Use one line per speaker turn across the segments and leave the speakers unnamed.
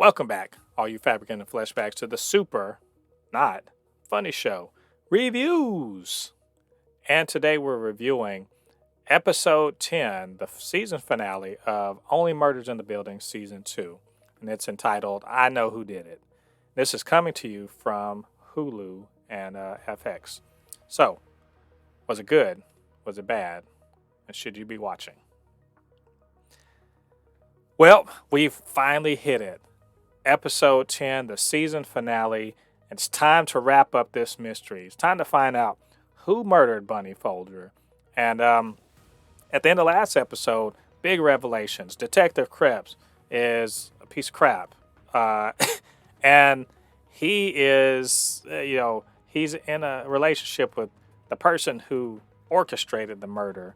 Welcome back, all you Fabricans and Fleshbags, to the super, not funny show reviews. And today we're reviewing episode 10, the season finale of Only Murders in the Building season 2. And it's entitled, I Know Who Did It. This is coming to you from Hulu and FX. So, was it good? Was it bad? And should you be watching? Well, we've finally hit it. Episode 10, the season finale. It's time to wrap up this mystery. It's time to find out who murdered Bunny Folger. And at the end of last episode, big revelations. Detective Krebs is a piece of crap. And he is, he's in a relationship with the person who orchestrated the murder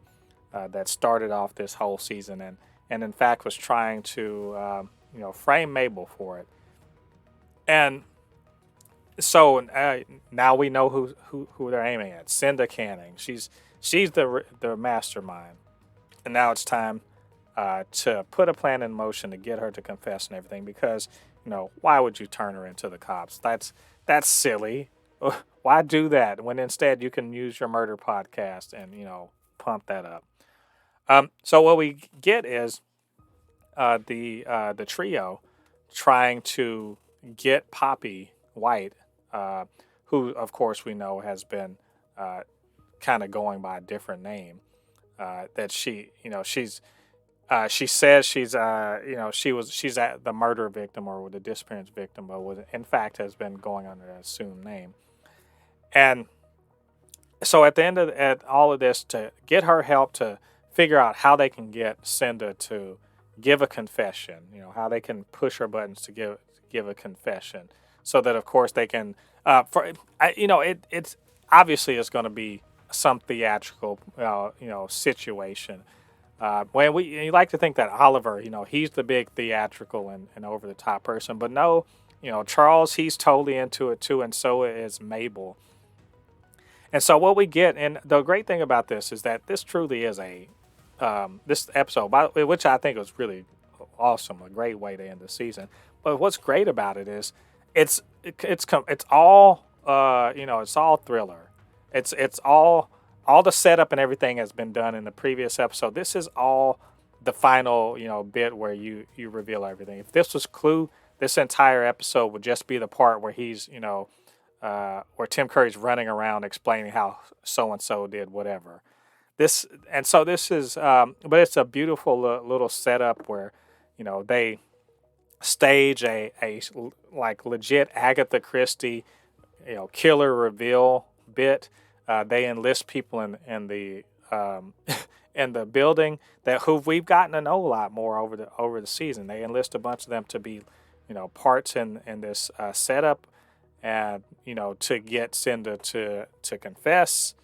that started off this whole season and in fact was trying to frame Mabel for it. And so now we know who they're aiming at. Cinda Canning. She's the mastermind. And now it's time to put a plan in motion to get her to confess and everything, because why would you turn her into the cops? That's silly. Why do that when instead you can use your murder podcast and pump that up? So what we get is the trio trying to get Poppy White, who of course we know has been kind of going by a different name. That she says she's at the murder victim or the disappearance victim, but in fact has been going under an assumed name. And so at the end of all of this, to get her help to figure out how they can get Cinda to give a confession, how they can push her buttons to give a confession, so that of course they can, it's obviously it's going to be some theatrical, situation. When you like to think that Oliver, he's the big theatrical and over the top person, but no, Charles, he's totally into it too, and so is Mabel. And so what we get, and the great thing about this is that this truly is this episode, which I think was really awesome, a great way to end the season. But what's great about it is it's all it's all thriller. It's all the setup and everything has been done in the previous episode. This is all the final bit where you reveal everything. If this was Clue, this entire episode would just be the part where he's where Tim Curry's running around explaining how so and so did whatever. This is, but it's a beautiful little setup where they stage a like legit Agatha Christie killer reveal bit. They enlist people in the in the building who we've gotten to know a lot more over the season. They enlist a bunch of them to be parts in this setup, and to get Cinda to confess.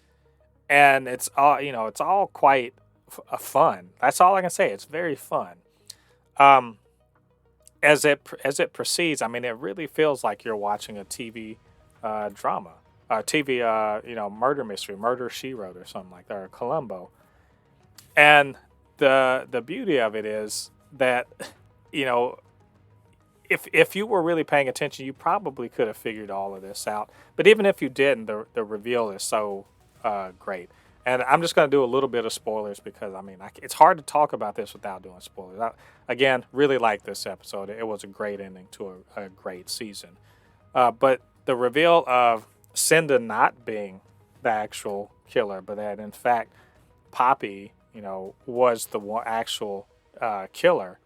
And it's all it's all quite fun. That's all I can say. It's very fun. As it proceeds, I mean, it really feels like you're watching a TV drama, TV murder mystery, Murder She Wrote or something like that, or Columbo. And the beauty of it is that if you were really paying attention, you probably could have figured all of this out. But even if you didn't, the reveal is so great. And I'm just going to do a little bit of spoilers because it's hard to talk about this without doing spoilers. Again, really like this episode. It was a great ending to a great season. But the reveal of Cinda not being the actual killer, but that in fact Poppy, was the actual killer,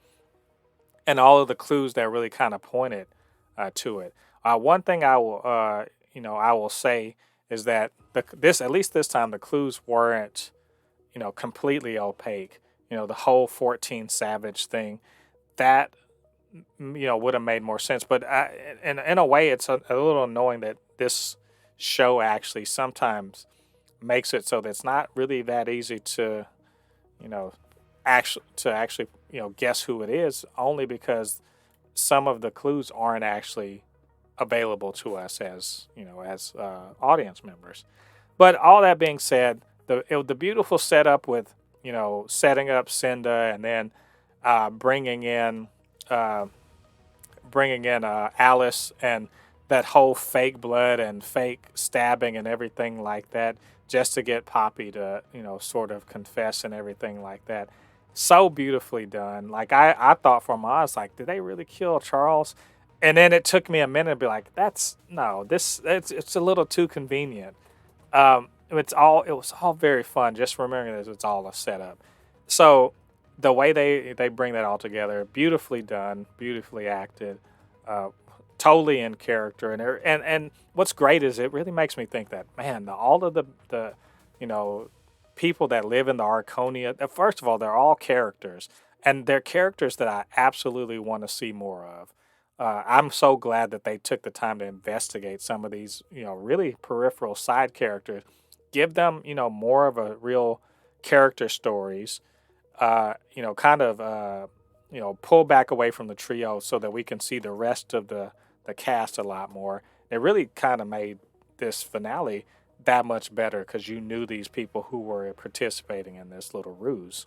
and all of the clues that really kind of pointed to it. One thing I will say is that at least this time, the clues weren't, completely opaque. The whole 14 Savage thing, that, would have made more sense. But in a way, it's a little annoying that this show actually sometimes makes it so that it's not really that easy to, actually, guess who it is, only because some of the clues aren't actually available to us as audience members. But all that being said, the beautiful setup with setting up Cinda and then bringing in bringing in Alice and that whole fake blood and fake stabbing and everything like that, just to get Poppy to, sort of confess and everything like that. So beautifully done. Like I thought for a moment, I was like, did they really kill Charles? And then it took me a minute to be like, that's no, this it's a little too convenient. It was all very fun. Just remembering that it's all a setup. So the way they bring that all together, beautifully done, beautifully acted, uh, totally in character, and what's great is it really makes me think that, man, all of the you know people that live in the Arconia. First of all, they're all characters, and they're characters that I absolutely want to see more of. I'm so glad that they took the time to investigate some of these, really peripheral side characters, give them, more of a real character stories, kind of, pull back away from the trio so that we can see the rest of the cast a lot more. It really kind of made this finale that much better because you knew these people who were participating in this little ruse.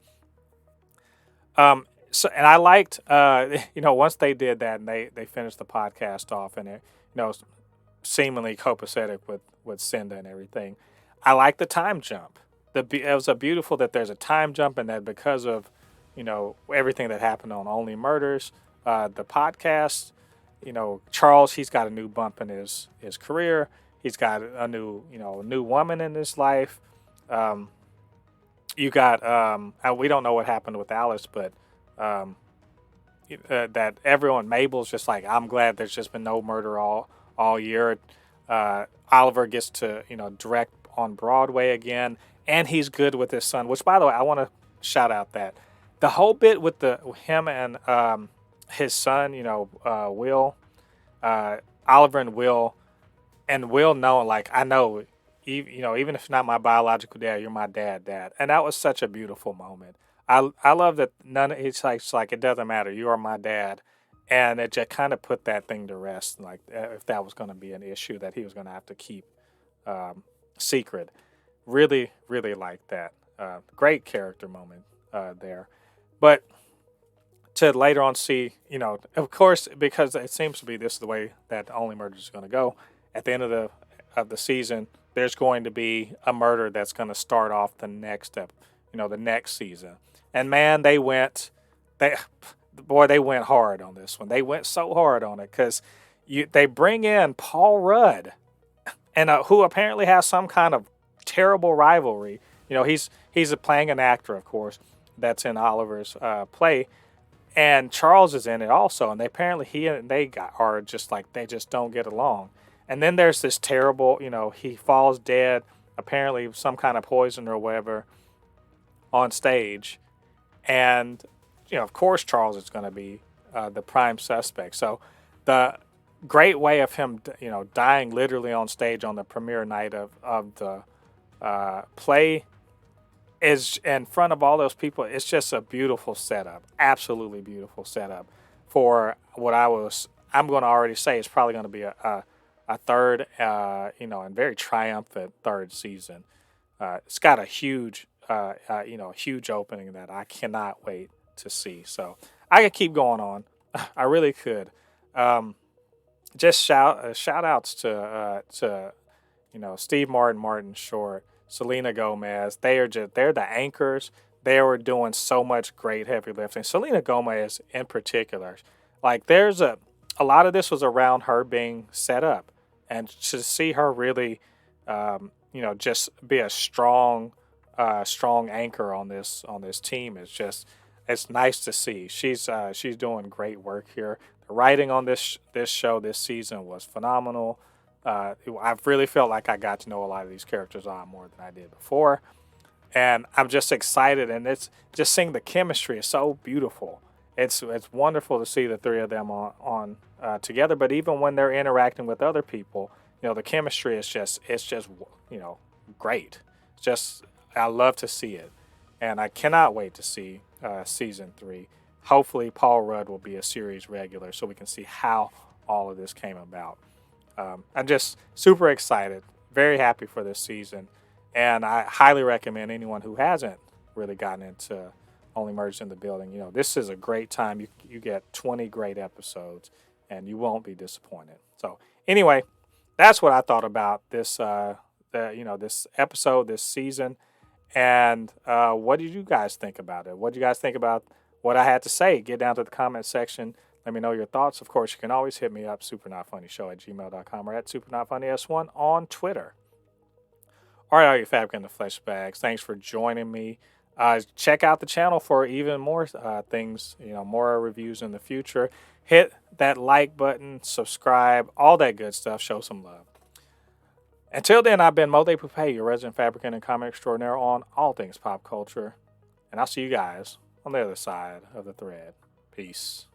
So, and I liked, once they did that and they finished the podcast off and it, seemingly copacetic with Cinda and everything. I like the time jump. It was a beautiful that there's a time jump and that because of, everything that happened on Only Murders, the podcast, Charles, he's got a new bump in his career. He's got a new woman in his life. You got, we don't know what happened with Alice, but that everyone, Mabel's just like, I'm glad there's just been no murder all year. Oliver gets to, direct on Broadway again, and he's good with his son, which, by the way, I want to shout out that the whole bit with him and his son, Will, Oliver and Will knowing, like, I know, even if it's not my biological dad, you're my dad. And that was such a beautiful moment. I love that it's like it doesn't matter. You are my dad. And it just kind of put that thing to rest. Like if that was going to be an issue that he was going to have to keep secret. Really, really like that. Great character moment there. But to later on see, of course, because it seems to be this is the way that Only Murders is going to go. At the end of the season, there's going to be a murder that's going to start off the next step, the next season. And man, they went hard on this one. They went so hard on it because they bring in Paul Rudd, and who apparently has some kind of terrible rivalry. He's playing an actor, of course, that's in Oliver's play, and Charles is in it also. And are just like they just don't get along. And then there's this terrible, he falls dead, apparently some kind of poison or whatever, on stage. And, of course, Charles is going to be the prime suspect. So the great way of him, dying literally on stage on the premiere night of the play is in front of all those people. It's just a beautiful setup, absolutely beautiful setup for what I'm going to already say it's probably going to be a third, and very triumphant third season. It's got a huge huge opening that I cannot wait to see. So I could keep going on. I really could. Just shout outs to Steve Martin Short, Selena Gomez. They're the anchors. They were doing so much great heavy lifting. Selena Gomez in particular, like there's a lot of this was around her being set up, and to see her really, just be a strong anchor on this team it's nice to see. She's doing great work here. The writing on this show this season was phenomenal. I've really felt like I got to know a lot of these characters a lot more than I did before, and I'm just excited. And it's just seeing the chemistry is so beautiful. It's wonderful to see the three of them on together. But even when they're interacting with other people, the chemistry is just great. It's just I love to see it, and I cannot wait to see season 3. Hopefully, Paul Rudd will be a series regular, so we can see how all of this came about. I'm just super excited, very happy for this season, and I highly recommend anyone who hasn't really gotten into Only Murders in the Building. This is a great time. You get 20 great episodes, and you won't be disappointed. So anyway, that's what I thought about this, this episode, this season. And what did you guys think about it? What did you guys think about what I had to say? Get down to the comment section. Let me know your thoughts. Of course, you can always hit me up, supernotfunnyshow@gmail.com, or at supernotfunnys1 on Twitter. All right, all you Fabricans and Fleshbags, thanks for joining me. Check out the channel for even more things, more reviews in the future. Hit that like button, subscribe, all that good stuff. Show some love. Until then, I've been Mo De Poupée, your resident fabricant and comic extraordinaire on all things pop culture. And I'll see you guys on the other side of the thread. Peace.